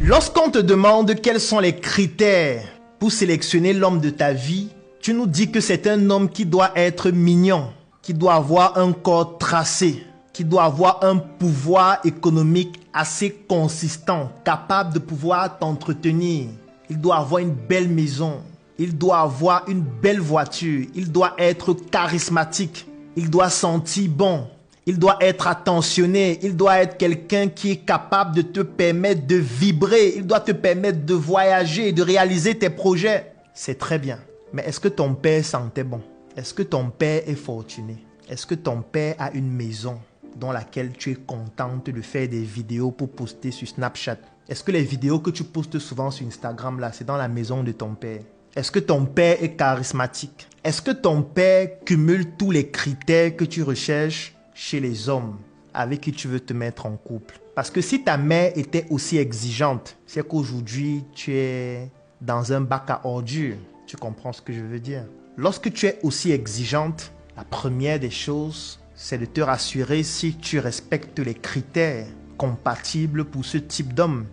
Lorsqu'on te demande quels sont les critères pour sélectionner l'homme de ta vie, tu nous dis que c'est un homme qui doit être mignon, qui doit avoir un corps tracé, qui doit avoir un pouvoir économique assez consistant, capable de pouvoir t'entretenir. Il doit avoir une belle maison, il doit avoir une belle voiture, il doit être charismatique, il doit sentir bon. Il doit être attentionné, il doit être quelqu'un qui est capable de te permettre de vibrer, il doit te permettre de voyager, de réaliser tes projets. C'est très bien. Mais est-ce que ton père sentait bon? Est-ce que ton père est fortuné? Est-ce que ton père a une maison dans laquelle tu es contente de faire des vidéos pour poster sur Snapchat? Est-ce que les vidéos que tu postes souvent sur Instagram, là, c'est dans la maison de ton père? Est-ce que ton père est charismatique? Est-ce que ton père cumule tous les critères que tu recherches chez les hommes avec qui tu veux te mettre en couple? Parce que si ta mère était aussi exigeante, c'est qu'aujourd'hui tu es dans un bac à ordures. Tu comprends ce que je veux dire? Lorsque tu es aussi exigeante, la première des choses, c'est de te rassurer si tu respectes les critères compatibles pour ce type d'homme.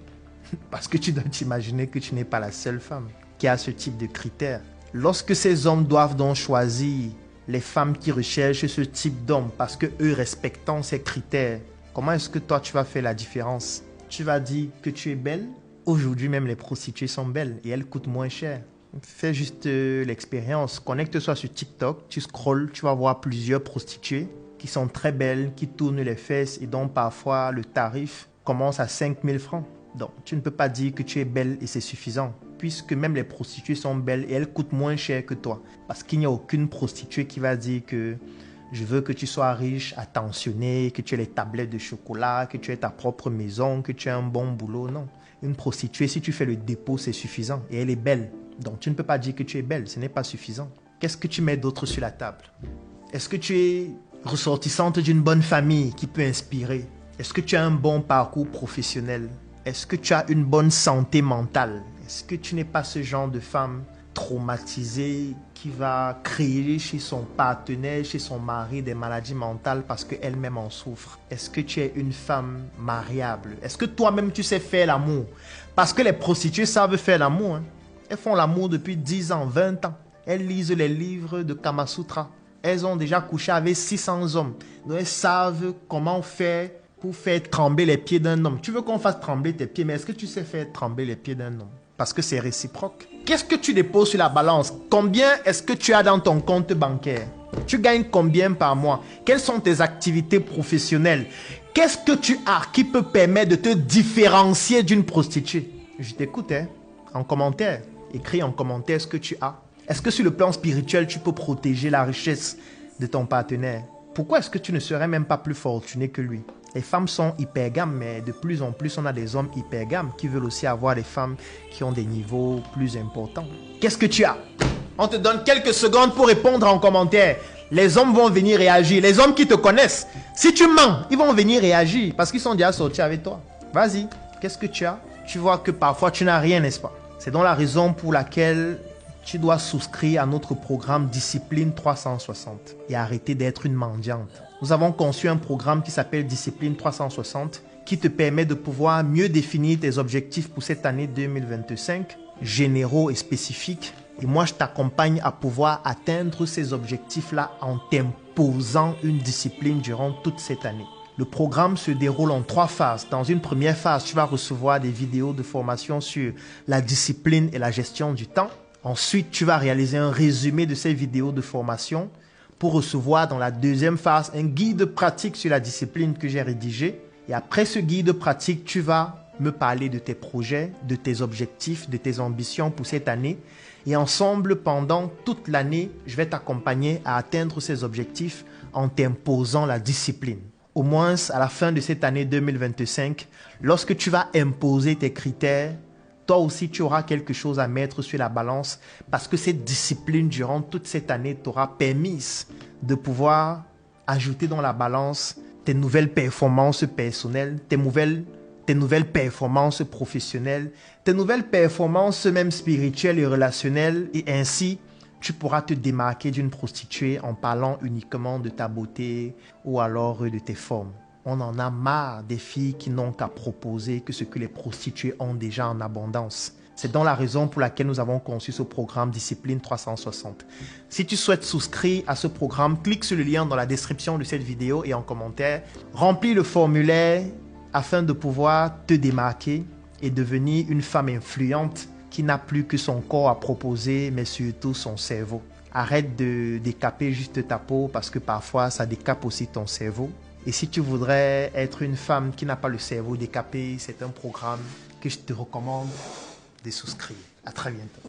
Parce que tu dois t'imaginer que tu n'es pas la seule femme qui a ce type de critères. Lorsque ces hommes doivent donc choisir les femmes qui recherchent ce type d'homme parce que eux respectant ces critères, comment est-ce que toi tu vas faire la différence? Tu vas dire que tu es belle? Aujourd'hui même les prostituées sont belles et elles coûtent moins cher. Fais juste l'expérience, connecte-toi sur TikTok, tu scrolles, tu vas voir plusieurs prostituées qui sont très belles, qui tournent les fesses et dont parfois le tarif commence à 5000 francs. Donc tu ne peux pas dire que tu es belle et c'est suffisant, puisque même les prostituées sont belles et elles coûtent moins cher que toi. Parce qu'il n'y a aucune prostituée qui va dire que je veux que tu sois riche, attentionné, que tu aies les tablettes de chocolat, que tu aies ta propre maison, que tu aies un bon boulot. Non. Une prostituée, si tu fais le dépôt, c'est suffisant et elle est belle. Donc tu ne peux pas dire que tu es belle, ce n'est pas suffisant. Qu'est-ce que tu mets d'autre sur la table? Est-ce que tu es ressortissante d'une bonne famille qui peut inspirer? Est-ce que tu as un bon parcours professionnel? Est-ce que tu as une bonne santé mentale? Est-ce que tu n'es pas ce genre de femme traumatisée qui va créer chez son partenaire, chez son mari des maladies mentales parce qu'elle-même en souffre? Est-ce que tu es une femme mariable? Est-ce que toi-même tu sais faire l'amour? Parce que les prostituées savent faire l'amour. Hein? Elles font l'amour depuis 10 ans, 20 ans. Elles lisent les livres de Kama Sutra. Elles ont déjà couché avec 600 hommes. Donc elles savent comment faire pour faire trembler les pieds d'un homme. Tu veux qu'on fasse trembler tes pieds, mais est-ce que tu sais faire trembler les pieds d'un homme? Parce que c'est réciproque. Qu'est-ce que tu déposes sur la balance? Combien est-ce que tu as dans ton compte bancaire? Tu gagnes combien par mois? Quelles sont tes activités professionnelles? Qu'est-ce que tu as qui peut permettre de te différencier d'une prostituée? Je t'écoute, hein? En commentaire. Écris en commentaire ce que tu as. Est-ce que sur le plan spirituel, tu peux protéger la richesse de ton partenaire? Pourquoi est-ce que tu ne serais même pas plus fortuné que lui? Les femmes sont hypergames, mais de plus en plus, on a des hommes hypergames qui veulent aussi avoir des femmes qui ont des niveaux plus importants. Qu'est-ce que tu as? On te donne quelques secondes pour répondre en commentaire. Les hommes vont venir réagir. Les hommes qui te connaissent, si tu mens, ils vont venir réagir parce qu'ils sont déjà sortis avec toi. Vas-y, qu'est-ce que tu as? Tu vois que parfois, tu n'as rien, n'est-ce pas? C'est donc la raison pour laquelle tu dois souscrire à notre programme Discipline 360 et arrêter d'être une mendiante. Nous avons conçu un programme qui s'appelle Discipline 360 qui te permet de pouvoir mieux définir tes objectifs pour cette année 2025, généraux et spécifiques. Et moi, je t'accompagne à pouvoir atteindre ces objectifs-là en t'imposant une discipline durant toute cette année. Le programme se déroule en 3 phases. Dans une première phase, tu vas recevoir des vidéos de formation sur la discipline et la gestion du temps. Ensuite, tu vas réaliser un résumé de ces vidéos de formation pour recevoir dans la deuxième phase un guide pratique sur la discipline que j'ai rédigé. Et après ce guide pratique, tu vas me parler de tes projets, de tes objectifs, de tes ambitions pour cette année. Et ensemble, pendant toute l'année, je vais t'accompagner à atteindre ces objectifs en t'imposant la discipline. Au moins, à la fin de cette année 2025, lorsque tu vas imposer tes critères, toi aussi, tu auras quelque chose à mettre sur la balance parce que cette discipline, durant toute cette année, t'aura permis de pouvoir ajouter dans la balance tes nouvelles performances personnelles, tes nouvelles performances professionnelles, tes nouvelles performances même spirituelles et relationnelles. Et ainsi, tu pourras te démarquer d'une prostituée en parlant uniquement de ta beauté ou alors de tes formes. On en a marre des filles qui n'ont qu'à proposer que ce que les prostituées ont déjà en abondance. C'est donc la raison pour laquelle nous avons conçu ce programme Discipline 360. Si tu souhaites souscrire à ce programme, clique sur le lien dans la description de cette vidéo et en commentaire. Remplis le formulaire afin de pouvoir te démarquer et devenir une femme influente qui n'a plus que son corps à proposer, mais surtout son cerveau. Arrête de décaper juste ta peau parce que parfois ça décape aussi ton cerveau. Et si tu voudrais être une femme qui n'a pas le cerveau décapé, c'est un programme que je te recommande de souscrire. À très bientôt.